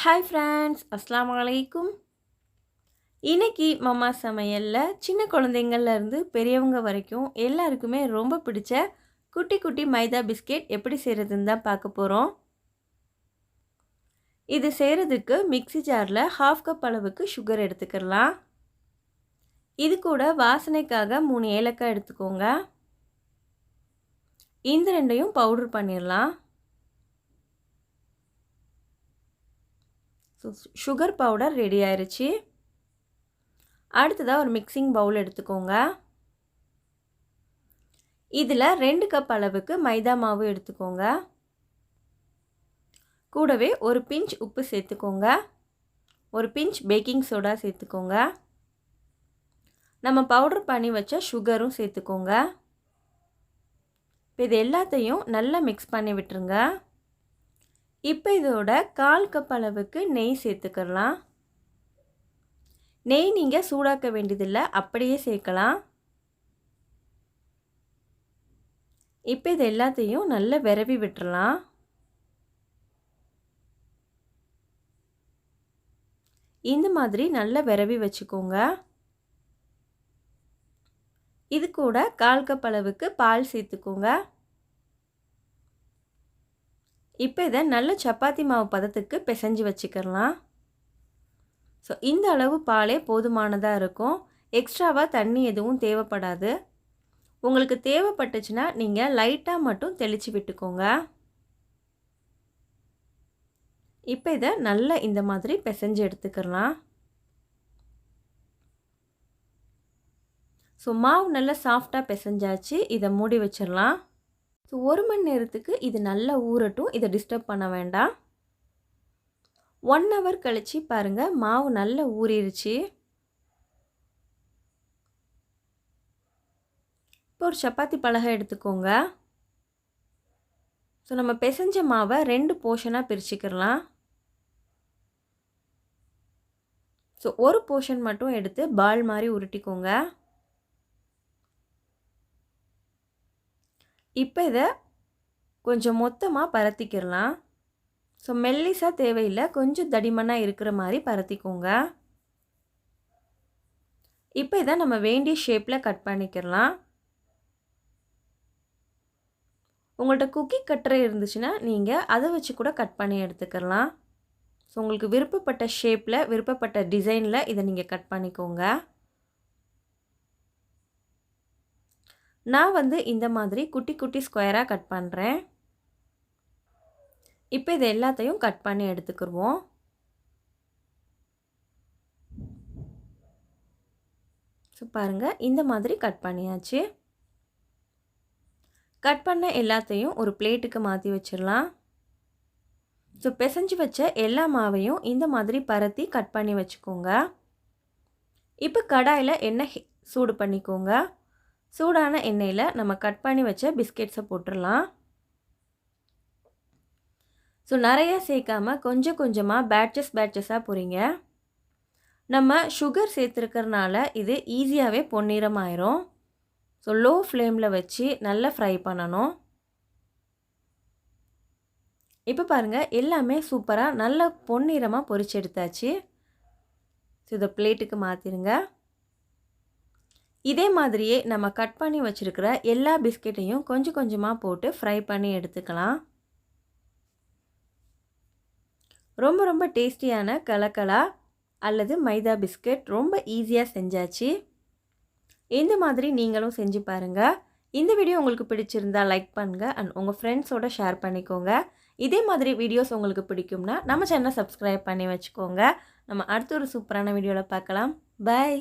Hi friends, அஸ்ஸலாமு அலைக்கும். இன்னைக்கு மம்மா சமையலில் சின்ன குழந்தைங்கள்லேருந்து பெரியவங்க வரைக்கும் எல்லாருக்குமே ரொம்ப பிடிச்ச குட்டி குட்டி மைதா பிஸ்கெட் எப்படி செய்கிறதுன்னு தான் பார்க்க போகிறோம். இது செய்கிறதுக்கு மிக்ஸி ஜாரில் 1/2 கப் அளவுக்கு சுகர் எடுத்துக்கலாம். இது கூட வாசனைக்காக 3 ஏலக்காய் எடுத்துக்கோங்க. இந்த ரெண்டையும் பவுடர் பண்ணிடலாம். சுகர் பவுடர் ரெடி ஆயிடுச்சு. அடுத்ததாக ஒரு மிக்சிங் பவுல் எடுத்துக்கோங்க. இதில் 2 கப் அளவுக்கு மைதா மாவு எடுத்துக்கோங்க. கூடவே ஒரு பிஞ்ச் உப்பு சேர்த்துக்கோங்க. ஒரு பிஞ்ச் பேக்கிங் சோடா சேர்த்துக்கோங்க. நம்ம பவுடர் பண்ணி வச்ச சுகரும் சேர்த்துக்கோங்க. இப்போ இது எல்லாத்தையும் நல்லா மிக்ஸ் பண்ணி விட்டுருங்க. இப்போ இதோட 1/4 கப் அளவுக்கு நெய் சேர்த்துக்கலாம். நெய் நீங்கள் சூடாக்க வேண்டியதில்லை, அப்படியே சேர்க்கலாம். இப்போ இது எல்லாத்தையும் நல்லா விரவி விட்டுறலாம். இந்த மாதிரி நல்லா விரவி வச்சுக்கோங்க. இது கூட 1/4 கப் அளவுக்கு பால் சேர்த்துக்கோங்க. இப்போ இதை நல்ல சப்பாத்தி மாவு பதத்துக்கு பிசைஞ்சு வச்சுக்கலாம். ஸோ இந்த அளவு பாலே போதுமானதாக இருக்கும். எக்ஸ்ட்ராவாக தண்ணி எதுவும் தேவைப்படாது. உங்களுக்கு தேவைப்பட்டுச்சுன்னா நீங்கள் லைட்டாக மட்டும் தெளித்து விட்டுக்கோங்க. இப்போ இதை நல்லா இந்த மாதிரி பிசைஞ்சு எடுத்துக்கலாம். ஸோ மாவு நல்லா சாஃப்டாக பிசைஞ்சாச்சு. இதை மூடி வச்சிடலாம். ஸோ 1 மணி நேரத்துக்கு இது நல்லா ஊறட்டும். இதை டிஸ்டர்ப் பண்ண வேண்டாம். 1 ஹவர் கழித்து பாருங்கள், மாவு நல்லா ஊறிடுச்சு. இப்போ ஒரு சப்பாத்தி பலகை எடுத்துக்கோங்க. ஸோ நம்ம பிசைஞ்ச மாவை 2 போர்ஷனாக பிரிச்சுக்கலாம். ஸோ ஒரு போர்ஷன் மட்டும் எடுத்து பால் மாதிரி உருட்டிக்கோங்க. இப்போ இதை கொஞ்சம் மொத்தமாக பரத்திக்கிடலாம். ஸோ மெல்லிசாக தேவையில்லை, கொஞ்சம் தடிமனாக இருக்கிற மாதிரி பரத்திக்கோங்க. இப்போ இதை நம்ம வேண்டிய ஷேப்பில் கட் பண்ணிக்கிடலாம். உங்கள்கிட்ட குக்கி கட்டர் இருந்துச்சுன்னா நீங்கள் அதை வச்சு கூட கட் பண்ணி எடுத்துக்கலாம். ஸோ உங்களுக்கு விருப்பப்பட்ட ஷேப்பில், விருப்பப்பட்ட டிசைனில் இதை நீங்கள் கட் பண்ணிக்கோங்க. நான் இந்த மாதிரி குட்டி குட்டி ஸ்கொயராக கட் பண்ணுறேன். இப்போ இது எல்லாத்தையும் கட் பண்ணி எடுத்துக்கிடுவோம். ஸோ பாருங்கள், இந்த மாதிரி கட் பண்ணியாச்சு. கட் பண்ண எல்லாத்தையும் ஒரு பிளேட்டுக்கு மாற்றி வச்சிடலாம். ஸோ பிசைஞ்சு வச்ச எல்லா மாவையும் இந்த மாதிரி பரத்தி கட் பண்ணி வச்சுக்கோங்க. இப்போ கடாயில் எண்ணெய் சூடு பண்ணிக்கோங்க. சூடான எண்ணெயில் நம்ம கட் பண்ணி வச்ச பிஸ்கெட்ஸை போட்டுடலாம். ஸோ நிறையா சேர்க்காமல் கொஞ்சம் கொஞ்சமாக பேட்சஸாக போகிறீங்க. நம்ம சுகர் சேர்த்துருக்கறனால இது ஈஸியாகவே பொன்னிறமாயிரும். ஸோ லோ ஃப்ளேமில் வச்சு நல்லா ஃப்ரை பண்ணணும். இப்போ பாருங்கள், எல்லாமே சூப்பராக நல்லா பொன்னிறமாக பொரிச்சு எடுத்தாச்சு. ஸோ இதை பிளேட்டுக்கு மாற்றிடுங்க. இதே மாதிரியே நம்ம கட் பண்ணி வச்சுருக்கிற எல்லா பிஸ்கெட்டையும் கொஞ்சம் கொஞ்சமாக போட்டு ஃப்ரை பண்ணி எடுத்துக்கலாம். ரொம்ப ரொம்ப டேஸ்டியான கலக்கலா அல்லது மைதா பிஸ்கெட் ரொம்ப ஈஸியாக செஞ்சாச்சு. இந்த மாதிரி நீங்களும் செஞ்சு பாருங்கள். இந்த வீடியோ உங்களுக்கு பிடிச்சிருந்தால் லைக் பண்ணுங்கள் அண்ட் உங்கள் ஃப்ரெண்ட்ஸோட ஷேர் பண்ணிக்கோங்க. இதே மாதிரி வீடியோஸ் உங்களுக்கு பிடிக்கும்னா நம்ம சேனலை சப்ஸ்கிரைப் பண்ணி வச்சுக்கோங்க. நம்ம அடுத்த ஒரு சூப்பரான வீடியோவில் பார்க்கலாம். பை.